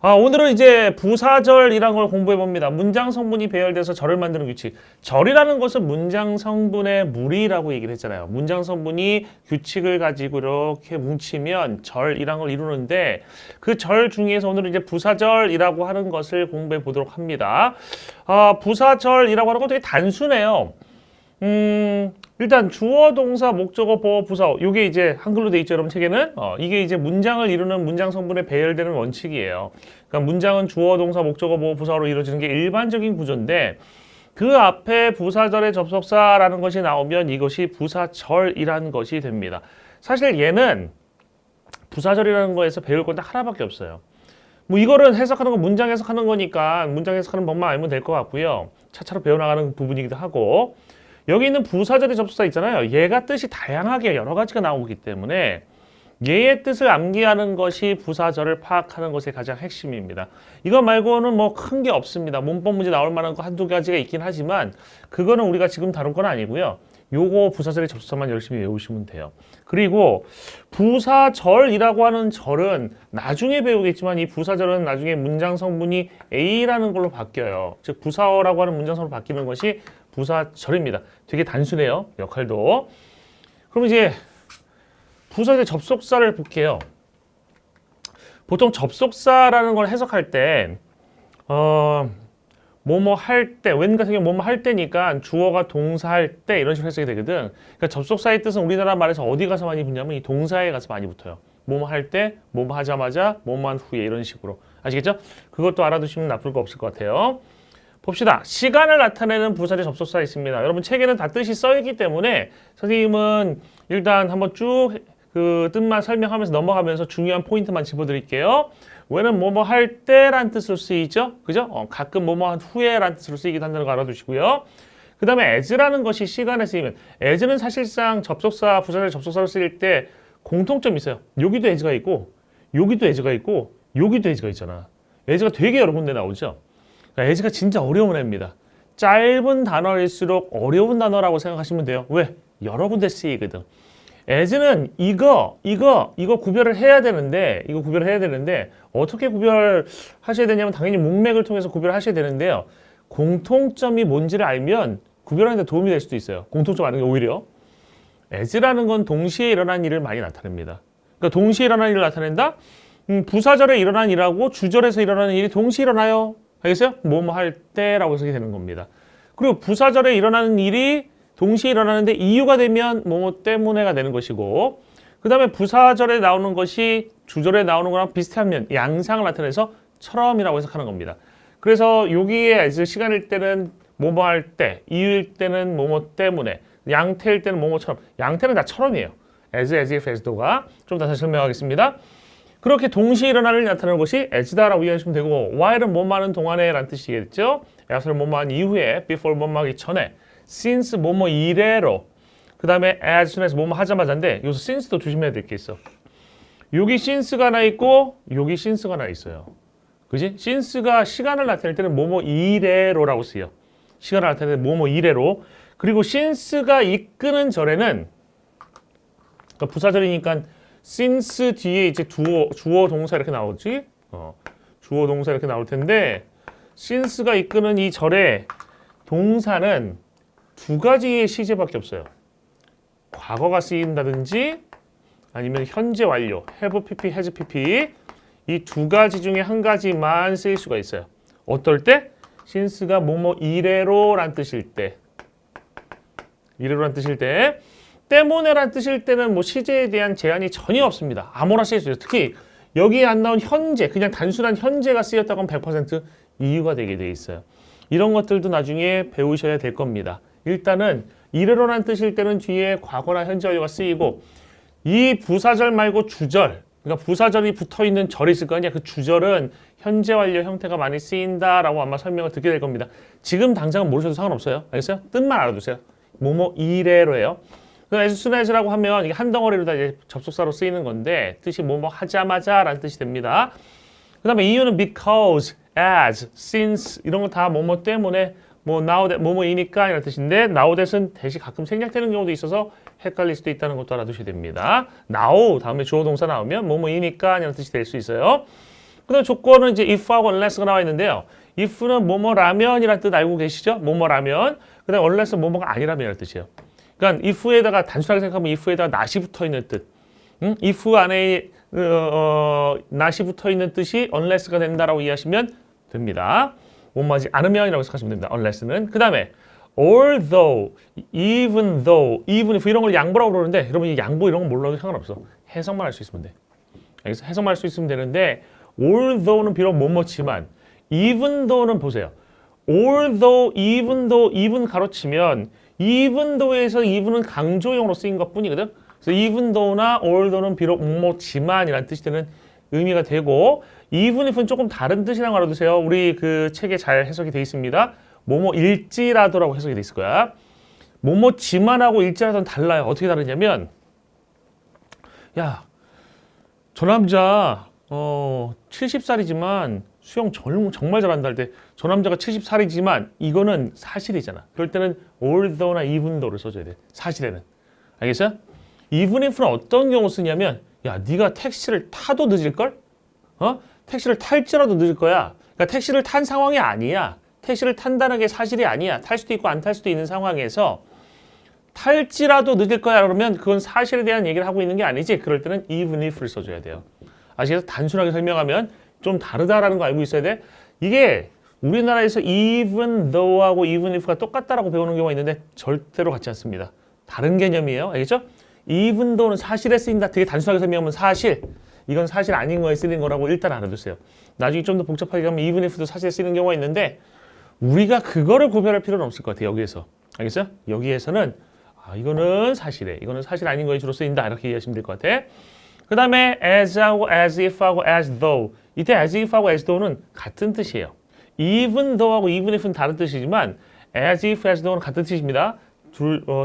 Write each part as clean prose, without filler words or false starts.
오늘은 이제 부사절이라는 걸 공부해 봅니다. 문장 성분이 배열돼서 절을 만드는 규칙. 절이라는 것은 문장 성분의 무리라고 얘기를 했잖아요. 문장 성분이 규칙을 가지고 이렇게 뭉치면 절이라는 걸 이루는데 그 절 중에서 오늘은 이제 부사절이라고 하는 것을 공부해 보도록 합니다. 부사절이라고 하는 건 되게 단순해요. 일단 주어, 동사, 목적어, 보어, 부사. 이게 이제 한글로 돼 있죠, 여러분 책에는. 이게 이제 문장을 이루는 문장 성분에 배열되는 원칙이에요. 그러니까 문장은 주어, 동사, 목적어, 보어, 부사로 이루어지는 게 일반적인 구조인데 그 앞에 부사절의 접속사라는 것이 나오면 이것이 부사절이라는 것이 됩니다. 사실 얘는 부사절이라는 거에서 배울 건 딱 하나밖에 없어요. 뭐 이거를 해석하는 건 문장 해석하는 거니까 문장 해석하는 법만 알면 될 것 같고요. 차차로 배워나가는 부분이기도 하고 여기 있는 부사절의 접속사 있잖아요. 얘가 뜻이 다양하게 여러 가지가 나오기 때문에 얘의 뜻을 암기하는 것이 부사절을 파악하는 것의 가장 핵심입니다. 이거 말고는 뭐 큰 게 없습니다. 문법 문제 나올 만한 거 한두 가지가 있긴 하지만 그거는 우리가 지금 다룰 건 아니고요. 요거 부사절의 접속사만 열심히 외우시면 돼요. 그리고 부사절이라고 하는 절은 나중에 배우겠지만 이 부사절은 나중에 문장 성분이 A라는 걸로 바뀌어요. 즉 부사어라고 하는 문장 성분으로 바뀌는 것이 부사절입니다. 되게 단순해요. 역할도. 그럼 이제 부사절의 접속사를 볼게요. 보통 접속사라는 걸 해석할 때 뭐뭐 할 때, when 같은 경우 뭐뭐 할 때니까 주어가 동사할 때 이런 식으로 해석이 되거든. 그러니까 접속사의 뜻은 우리나라 말에서 어디 가서 많이 붙냐면 이 동사에 가서 많이 붙어요. 뭐뭐 할 때, 뭐뭐 하자마자, 뭐뭐 한 후에 이런 식으로. 아시겠죠? 그것도 알아두시면 나쁠 거 없을 것 같아요. 봅시다. 시간을 나타내는 부사절 접속사 있습니다. 여러분 책에는 다 뜻이 써있기 때문에 선생님은 일단 한번 쭉 그 뜻만 설명하면서 넘어가면서 중요한 포인트만 짚어드릴게요. when은 뭐뭐 할 때란 뜻으로 쓰이죠. 그죠? 가끔 뭐뭐 한 후에란 뜻으로 쓰이기도 한다는 거 알아두시고요. 그 다음에 as라는 것이 시간에 쓰이면 as는 사실상 접속사, 부사절 접속사로 쓰일 때 공통점이 있어요. 여기도 as가 있고 여기도 as가 있고 여기도 as가 있잖아. as가 되게 여러 군데 나오죠. 그러니까 as가 진짜 어려운 애입니다. 짧은 단어일수록 어려운 단어라고 생각하시면 돼요. 왜? 여러 군데 쓰이거든. as는 이거 구별을 해야 되는데 어떻게 구별하셔야 되냐면 당연히 문맥을 통해서 구별하셔야 되는데요. 공통점이 뭔지를 알면 구별하는 데 도움이 될 수도 있어요. 공통점 아는 게 오히려. as라는 건 동시에 일어난 일을 많이 나타냅니다. 그러니까 동시에 일어난 일을 나타낸다? 부사절에 일어난 일하고 주절에서 일어나는 일이 동시에 일어나요. 알겠어요? 뭐뭐 할 때라고 해석이 되는 겁니다. 그리고 부사절에 일어나는 일이 동시에 일어나는데 이유가 되면 뭐뭐 때문에가 되는 것이고 그 다음에 부사절에 나오는 것이 주절에 나오는 거랑 비슷하면 양상을 나타내서 처럼이라고 해석하는 겁니다. 그래서 여기에 시간일 때는 뭐뭐 할 때, 이유일 때는 뭐뭐 때문에, 양태일 때는 뭐뭐처럼. 양태는 다 처럼이에요. as, if, as도가. 좀 다시 설명하겠습니다. 그렇게 동시에 일어나는 일이 나타나는 것이 as다라고 이해하시면 되고 while은 뭐뭐 하는 동안에 라는 뜻이겠죠. after 뭐뭐 한 이후에, before 뭐뭐 하기 전에, since 뭐뭐 이래로, 그 다음에 as soon as 뭐뭐 하자마자인데 여기서 since도 조심해야 될 게 있어. 여기 since가 하나 있고 여기 since가 하나 있어요. 그지? since가 시간을 나타낼 때는 뭐뭐 이래로라고 쓰여. 시간을 나타낼 때는 뭐뭐 이래로. 그리고 since가 이끄는 절에는 그러니까 부사절이니까 since 뒤에 이제 주어 동사 이렇게 나오지? 주어 동사 이렇게 나올 텐데 since가 이끄는 이 절에 동사는 두 가지의 시제밖에 없어요. 과거가 쓰인다든지 아니면 현재 완료, have pp, has pp 이 두 가지 중에 한 가지만 쓰일 수가 있어요. 어떨 때? since가 뭐뭐 이래로란 뜻일 때, 이래로란 뜻일 때, 때문에란 뜻일 때는 뭐 시제에 대한 제한이 전혀 없습니다. 아무나 쓰일 수 있어요. 특히 여기에 안 나온 현재, 그냥 단순한 현재가 쓰였다고 하면 100% 이유가 되게 돼 있어요. 이런 것들도 나중에 배우셔야 될 겁니다. 일단은 이래로란 뜻일 때는 뒤에 과거나 현재 완료가 쓰이고 이 부사절 말고 주절, 그러니까 부사절이 붙어있는 절이 있을 거 아니야. 그 주절은 현재 완료 형태가 많이 쓰인다라고 아마 설명을 듣게 될 겁니다. 지금 당장은 모르셔도 상관없어요. 알겠어요? 뜻만 알아두세요. 뭐뭐 이래로예요. as soon as라고 하면 이게 한 덩어리로 다 이제 접속사로 쓰이는 건데 뜻이 뭐뭐 하자마자 라는 뜻이 됩니다. 그 다음에 이유는 because, as, since 이런 거 다 뭐뭐 때문에 뭐 now that 뭐뭐이니까 이런 뜻인데 now that은 대시 가끔 생략되는 경우도 있어서 헷갈릴 수도 있다는 것도 알아두셔야 됩니다. now 다음에 주어 동사 나오면 뭐뭐이니까 이런 뜻이 될 수 있어요. 그다음 조건은 이제 if하고 unless가 나와 있는데요. if는 뭐뭐라면이라는 뜻 알고 계시죠? 뭐뭐라면. 그다음 unless는 뭐뭐가 아니라면이라는 뜻이에요. 그러니까 if에다가 단순하게 생각하면 if에다가 not이 붙어 있는 뜻. if 안에 not이 붙어 있는 뜻이 unless가 된다라고 이해하시면 됩니다. 뭐뭐하지 않으면이라고 생각하시면 됩니다. unless는. 그다음에 although, even though, even if 이런 걸 양보라고 그러는데 여러분 이 양보 이런 건 몰라도 상관없어. 해석만 할 수 있으면 돼. 알겠어? 해석만 할 수 있으면 되는데 although는 비록 뭐뭐지만 even though는 보세요. although, even 가로치면 even though에서 even은 강조용으로 쓰인 것뿐이거든. 그래서 even though나 although는 비록 뭐뭐지만이라는 뜻이 되는 의미가 되고 even if는 조금 다른 뜻이라고 알아두세요. 우리 그 책에 잘 해석이 되어 있습니다. 뭐뭐일지라도라고 해석이 돼 있을 거야. 뭐뭐지만하고 일지라도는 달라요. 어떻게 다르냐면 야, 저 남자 70살이지만 수영 정말 잘한다 할 때 저 남자가 70살이지만 이거는 사실이잖아. 그럴 때는 although나 even though를 써줘야 돼. 사실에는. 알겠어요? even if는 어떤 경우 쓰냐면 야, 네가 택시를 타도 늦을걸? 택시를 탈지라도 늦을 거야. 그러니까 택시를 탄 상황이 아니야. 택시를 탄다는 게 사실이 아니야. 탈 수도 있고 안 탈 수도 있는 상황에서 탈지라도 늦을 거야 그러면 그건 사실에 대한 얘기를 하고 있는 게 아니지. 그럴 때는 even if를 써줘야 돼요. 아시겠어요? 단순하게 설명하면 좀 다르다라는 거 알고 있어야 돼. 이게 우리나라에서 even though하고 even if가 똑같다라고 배우는 경우가 있는데 절대로 같지 않습니다. 다른 개념이에요. 알겠죠? even though는 사실에 쓰인다. 되게 단순하게 설명하면 사실. 이건 사실 아닌 거에 쓰는 거라고 일단 알아두세요. 나중에 좀 더 복잡하게 가면 even if도 사실에 쓰이는 경우가 있는데 우리가 그거를 구별할 필요는 없을 것 같아요. 여기에서. 알겠어요? 여기에서는 이거는 사실에, 이거는 사실 아닌 거에 주로 쓰인다. 이렇게 이해하시면 될 것 같아. 그 다음에 as하고 as if하고 as though. 이때 as if하고 as though는 같은 뜻이에요. even though하고 even if는 다른 뜻이지만 as if, as though는 같은 뜻입니다.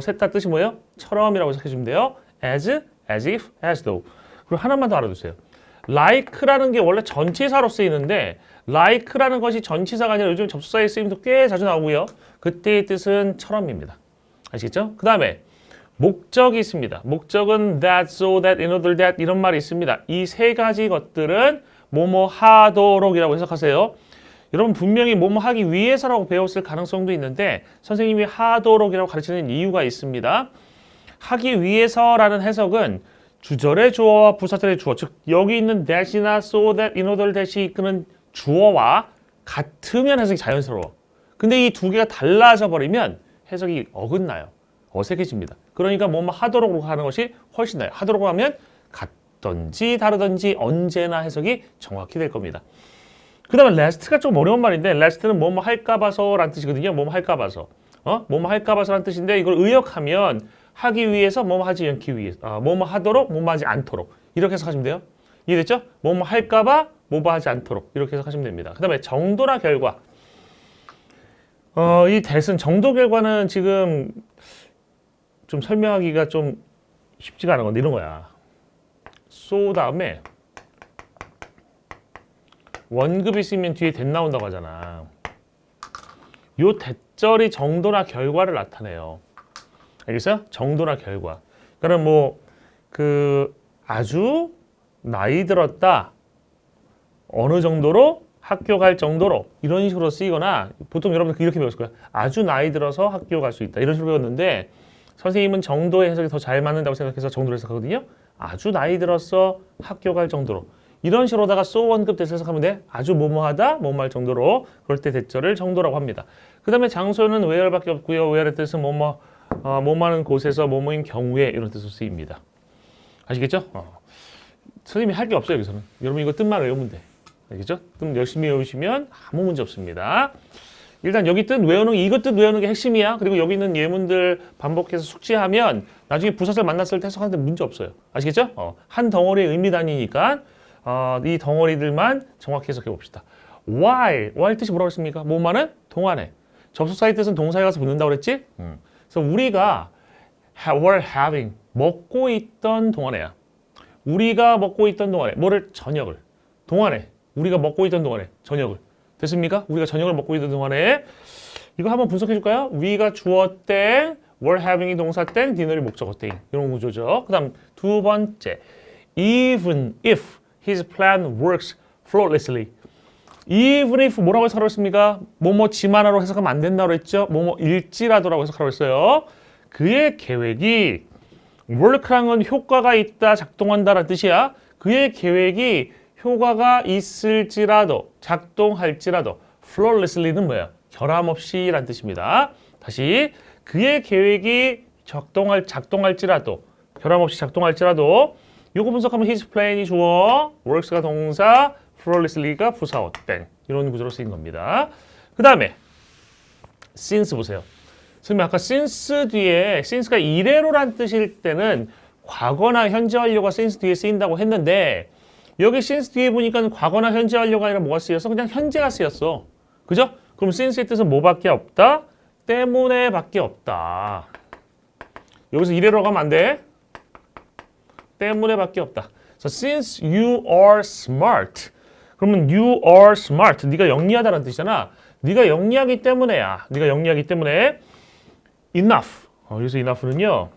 셋 다 뜻이 뭐예요? 처럼이라고 생각해주면 돼요. as if, as though. 그리고 하나만 더 알아두세요. like라는 게 원래 전치사로 쓰이는데 like라는 것이 전치사가 아니라 요즘 접속사에 쓰임도 꽤 자주 나오고요. 그때의 뜻은 처럼입니다. 아시겠죠? 그 다음에 목적이 있습니다. 목적은 that, so, that, in order, that 이런 말이 있습니다. 이 세 가지 것들은 뭐뭐 하도록이라고 해석하세요. 여러분 분명히 뭐뭐 하기 위해서라고 배웠을 가능성도 있는데 선생님이 하도록이라고 가르치는 이유가 있습니다. 하기 위해서라는 해석은 주절의 주어와 부사절의 주어, 즉 여기 있는 that이나 so, that, in order, that이 이끄는 주어와 같으면 해석이 자연스러워. 근데 이 두 개가 달라져 버리면 해석이 어긋나요. 어색해집니다. 그러니까 뭐뭐 하도록으로 하는 것이 훨씬 나아요. 하도록 하면 같던지 다르던지 언제나 해석이 정확히 될 겁니다. 그 다음에 last가 좀 어려운 말인데 last는 뭐뭐 할까 봐서라는 뜻이거든요. 뭐뭐 할까 봐서. 뭐뭐 할까 봐서라는 뜻인데 이걸 의역하면 하기 위해서 뭐뭐 하지 않기 위해서. 뭐뭐 하도록 뭐뭐 하지 않도록. 이렇게 해석하시면 돼요. 이해됐죠? 뭐뭐 할까 봐 뭐뭐 하지 않도록. 이렇게 해석하시면 됩니다. 그 다음에 정도나 결과. 이 that은 정도 결과는 지금 좀 설명하기가 좀 쉽지가 않은 건데 이런 거야. so 다음에 원급이 있으면 뒤에 that 나온다고 하잖아. 요 that절이 정도나 결과를 나타내요. 알겠어요? 정도나 결과. 그러니까 뭐 아주 나이 들었다. 어느 정도로 학교 갈 정도로 이런 식으로 쓰이거나 보통 여러분들 이렇게 배웠을 거예요. 아주 나이 들어서 학교 갈 수 있다. 이런 식으로 배웠는데 선생님은 정도의 해석이 더 잘 맞는다고 생각해서 정도로 해석하거든요. 아주 나이 들어서 학교 갈 정도로. 이런 식으로다가 so 원급 돼서 해석하면 돼. 아주 뭐뭐하다, 뭐뭐할 정도로. 그럴 때 대절을 정도라고 합니다. 그 다음에 장소는 where밖에 없고요. where의 뜻은 뭐뭐하는 곳에서 뭐뭐인 경우에 이런 뜻으로 쓰입니다. 아시겠죠? 선생님이 할 게 없어요. 여기서는. 여러분 이거 뜻만 외우면 돼. 알겠죠? 뜻 열심히 외우시면 아무 문제 없습니다. 일단 여기 뜻 외우는 이것 뜻 외우는 게 핵심이야. 그리고 여기 있는 예문들 반복해서 숙지하면 나중에 부사절 만났을 때 해석하는데 문제 없어요. 아시겠죠? 한 덩어리의 의미 단위니까 이 덩어리들만 정확히 해석해 봅시다. while 뜻이 뭐라고 했습니까? 뭐만은 동안에. 접속사의 뜻은 동사에 가서 붙는다고 그랬지? 그래서 우리가 were having 먹고 있던 동안에야. 우리가 먹고 있던 동안에 뭐를 저녁을 동안에 우리가 먹고 있던 동안에 저녁을 됐습니까? 우리가 저녁을 먹고 있던 동안에 이거 한번 분석해 줄까요? we가 주어 땡, were having이 동사 땡, dinner이 목적어 땡 이런 구조죠. 그 다음 두 번째 even if his plan works flawlessly. even if 뭐라고 해석하라고 했습니까? 뭐뭐지만으로 해석하면 안 된다고 했죠? 뭐뭐일지라도라고 해석하라고 했어요. 그의 계획이 work라는 건 효과가 있다, 작동한다라는 뜻이야. 그의 계획이 효과가 있을지라도, 작동할지라도 flawlessly는 뭐예요? 결함 없이라는 뜻입니다. 다시 그의 계획이 작동할지라도, 결함 없이 작동할지라도 요거 분석하면 his plan이 주어, works가 동사, flawlessly가 부사 땡 이런 구조로 쓰인 겁니다. 그 다음에 since 보세요. 선생님 아까 since 뒤에 since가 이래로란 뜻일 때는 과거나 현재 완료가 since 뒤에 쓰인다고 했는데 여기 since 뒤에 보니까 과거나 현재 완료가 아니라 뭐가 쓰였어? 그냥 현재가 쓰였어. 그죠? 그럼 since의 뜻은 뭐밖에 없다? 때문에 밖에 없다. 여기서 이래로 가면 안 돼. 때문에 밖에 없다. So since you are smart. 그러면 you are smart. 네가 영리하다는 뜻이잖아. 네가 영리하기 때문에야. 네가 영리하기 때문에 enough. 여기서 enough는요.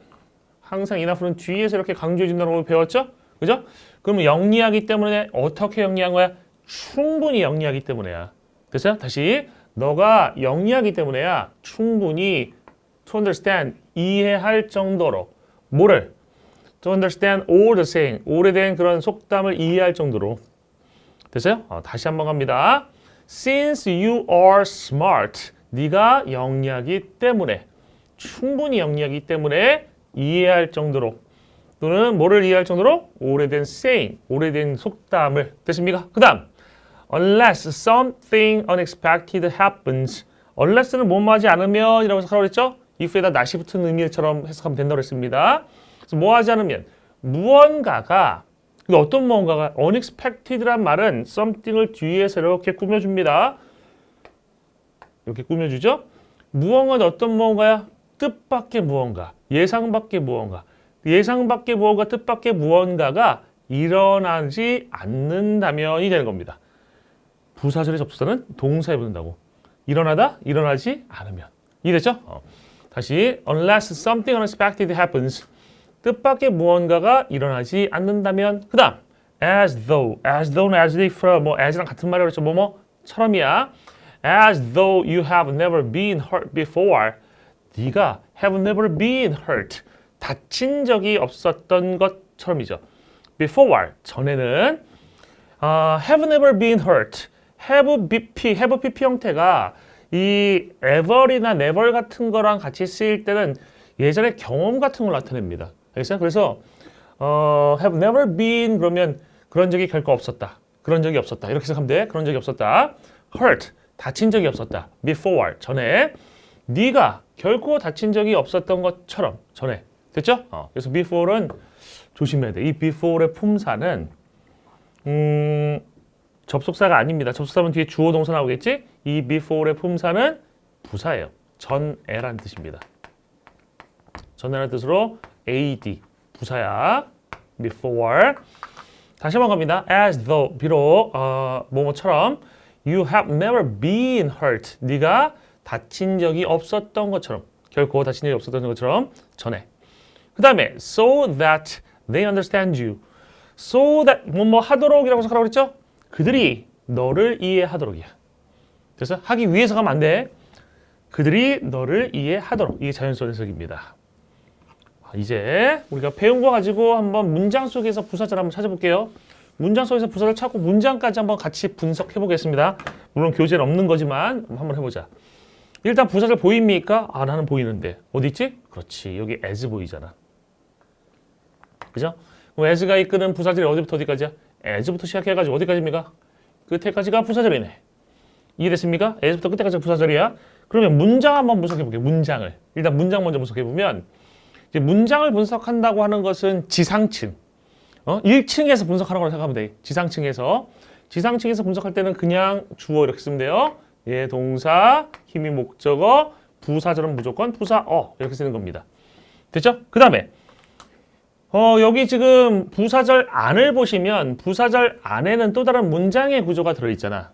항상 enough는 뒤에서 이렇게 강조해 준다고 배웠죠? 그죠? 그러면 영리하기 때문에 어떻게 영리한 거야? 충분히 영리하기 때문에야. 됐어요? 다시 너가 영리하기 때문에야 충분히 to understand 이해할 정도로 뭐를? to understand all the saying 오래된 그런 속담을 이해할 정도로 됐어요? 다시 한번 갑니다. Since you are smart 네가 영리하기 때문에 충분히 영리하기 때문에 이해할 정도로 또는 뭐를 이해할 정도로? 오래된 saying, 오래된 속담을 됐습니까? 그 다음 unless something unexpected happens unless는 뭐뭐 하지 않으면 이라고 해석하라고 했죠? if에다 not이 붙은 의미처럼 해석하면 된다고 했습니다. 그래서 뭐 하지 않으면 무언가가 근데 어떤 무언가가 unexpected란 말은 something을 뒤에서 이렇게 꾸며줍니다. 이렇게 꾸며주죠? 무언가는 어떤 무언가야? 뜻밖의 무언가, 예상 밖의 무언가. 예상 밖의 무언가, 뜻밖의 무언가가 일어나지 않는다면이 되는 겁니다. 부사절의 접수사는 동사에 붙는다고. 일어나다, 일어나지 않으면. 이해됐죠? 다시 unless something unexpected happens. 뜻밖의 무언가가 일어나지 않는다면. 그 다음 as though는 as if, 뭐 as랑 같은 말이라고 했죠. 뭐뭐처럼이야. as though you have never been hurt before. 네가 have never been hurt. 다친 적이 없었던 것처럼이죠. before 전에는 have never been hurt. have pp 형태가 이 ever이나 never 같은 거랑 같이 쓰일 때는 예전에 경험 같은 걸 나타냅니다. 알겠어요? 그래서 have never been 그러면 그런 적이 결코 없었다. 그런 적이 없었다. 이렇게 생각하면 돼. 그런 적이 없었다. hurt 다친 적이 없었다. before 전에 네가 결코 다친 적이 없었던 것처럼 전에 됐죠? 그래서 before는 조심해야 돼. 이 before의 품사는 접속사가 아닙니다. 접속사면 뒤에 주어 동사 나오겠지? 이 before의 품사는 부사예요. 전에라는 뜻입니다. 전에라는 뜻으로 AD 부사야. before 다시 한번 갑니다. as though 비록 뭐뭐처럼 you have never been hurt 네가 다친 적이 없었던 것처럼 결코 다친 적이 없었던 것처럼 전에 그 다음에 so that they understand you so that 뭐뭐 하도록이라고 해석하라고 그랬죠? 그들이 너를 이해하도록이야. 그래서 하기 위해서 가면 안 돼. 그들이 너를 이해하도록 이게 자연스러운 해석입니다. 이제 우리가 배운 거 가지고 한번 문장 속에서 부사절 한번 찾아볼게요. 문장 속에서 부사절 찾고 문장까지 한번 같이 분석해 보겠습니다. 물론 교재는 없는 거지만 한번 해보자. 일단 부사절 보입니까? 나는 보이는데. 어디 있지? 그렇지. 여기 as 보이잖아. 그죠? 그럼 as가 이끄는 부사절이 어디부터 어디까지야? as부터 시작해가지고 어디까지입니까? 끝에까지가 부사절이네. 이해됐습니까? as부터 끝에까지가 부사절이야. 그러면 문장 한번 분석해 볼게요. 문장을. 일단 문장 먼저 분석해 보면 이제 문장을 분석한다고 하는 것은 지상층. 1층에서 분석하라고 생각하면 돼. 지상층에서 분석할 때는 그냥 주어 이렇게 쓰면 돼요. 예, 동사, 힘이 목적어, 부사절은 무조건 부사어 이렇게 쓰는 겁니다. 됐죠? 그 다음에 여기 지금 부사절 안을 보시면 부사절 안에는 또 다른 문장의 구조가 들어있잖아.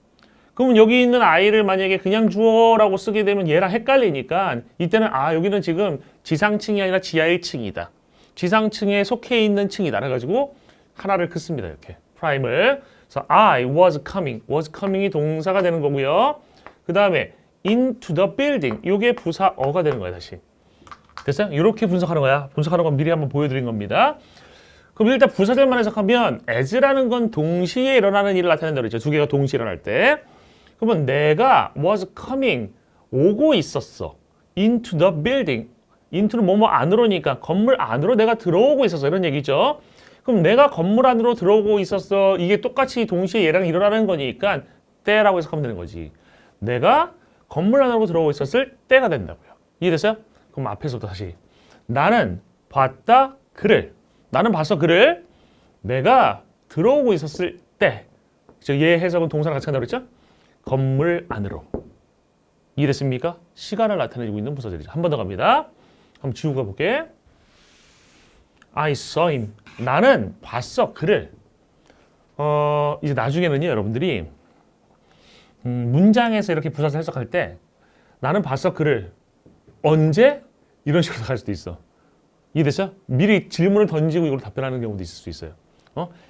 그러면 여기 있는 아이를 만약에 그냥 주어라고 쓰게 되면 얘랑 헷갈리니까 이때는 여기는 지금 지상층이 아니라 지하 1층이다. 지상층에 속해 있는 층이다. 그래가지고 하나를 긋습니다. 이렇게 프라임을. 그래서 I was coming이 동사가 되는 거고요. 그 다음에 into the building, 이게 부사어가 되는 거예요. 다시 됐어요? 이렇게 분석하는 거야. 분석하는 건 미리 한번 보여드린 겁니다. 그럼 일단 부사절만 해석하면 as라는 건 동시에 일어나는 일을 나타낸다고 그랬죠. 두 개가 동시에 일어날 때. 그러면 내가 was coming, 오고 있었어. into the building. into는 뭐뭐 안으로니까 건물 안으로 내가 들어오고 있었어. 이런 얘기죠. 그럼 내가 건물 안으로 들어오고 있었어. 이게 똑같이 동시에 얘랑 일어나는 거니까 때라고 해석하면 되는 거지. 내가 건물 안으로 들어오고 있었을 때가 된다고요. 이해됐어요? 그럼 앞에서부터 다시. 나는 봤다 그를. 나는 봤어 그를. 내가 들어오고 있었을 때. 얘 해석은 동사랑 같이 한다고 그랬죠? 건물 안으로. 이해됐습니까? 시간을 나타내고 있는 부사절이죠. 한 번 더 갑니다. 한번 지우고 가볼게. I saw him. 나는 봤어 그를. 이제 나중에는요 여러분들이 문장에서 이렇게 부사절 해석할 때 나는 봤어 그를 언제? 이런 식으로 갈 수도 있어. 이해됐어요? 미리 질문을 던지고 이걸 답변하는 경우도 있을 수 있어요.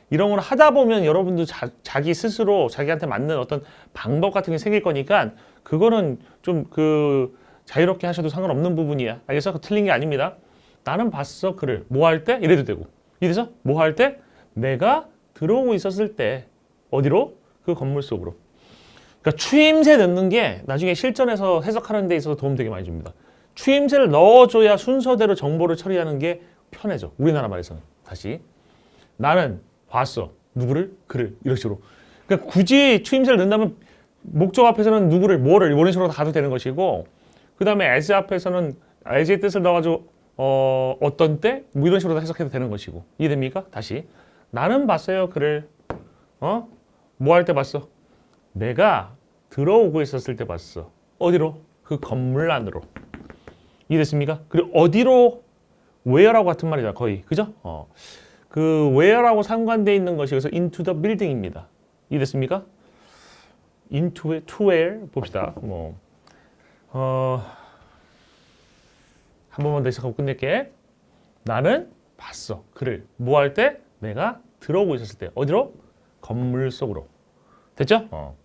이런 걸 하다 보면 여러분도 자기 스스로 자기한테 맞는 어떤 방법 같은 게 생길 거니까 그거는 좀 자유롭게 하셔도 상관없는 부분이야. 알겠어? 틀린 게 아닙니다. 나는 봤어 그를 뭐 할 때? 이래도 되고. 이래서 뭐 할 때? 내가 들어오고 있었을 때. 어디로? 그 건물 속으로. 그러니까 추임새 넣는 게 나중에 실전에서 해석하는 데 있어서 도움 되게 많이 줍니다. 추임새를 넣어줘야 순서대로 정보를 처리하는 게 편해져. 우리나라 말에서는. 다시. 나는 봤어. 누구를? 그를. 이런 식으로. 그러니까 굳이 추임새를 넣는다면 목적 앞에서는 누구를, 뭐를 이런 식으로 가도 되는 것이고 그 다음에 as 앞에서는 as의 뜻을 넣어가지고 어떤 때? 뭐 이런 식으로 해석해도 되는 것이고. 이해됩니까? 다시. 나는 봤어요. 그를. 뭐 할 때 봤어? 내가 들어오고 있었을 때 봤어. 어디로? 그 건물 안으로. 이해됐습니까? 그리고 어디로? where라고 같은 말이잖아. 거의. 그죠? 그 where라고 상관되어 있는 것이 그래서 into the building입니다. 이해됐습니까? into to where 봅시다. 한 번만 더 시작하고 끝낼게. 나는 봤어. 그를. 뭐 할 때? 내가 들어오고 있었을 때. 어디로? 건물 속으로. 됐죠?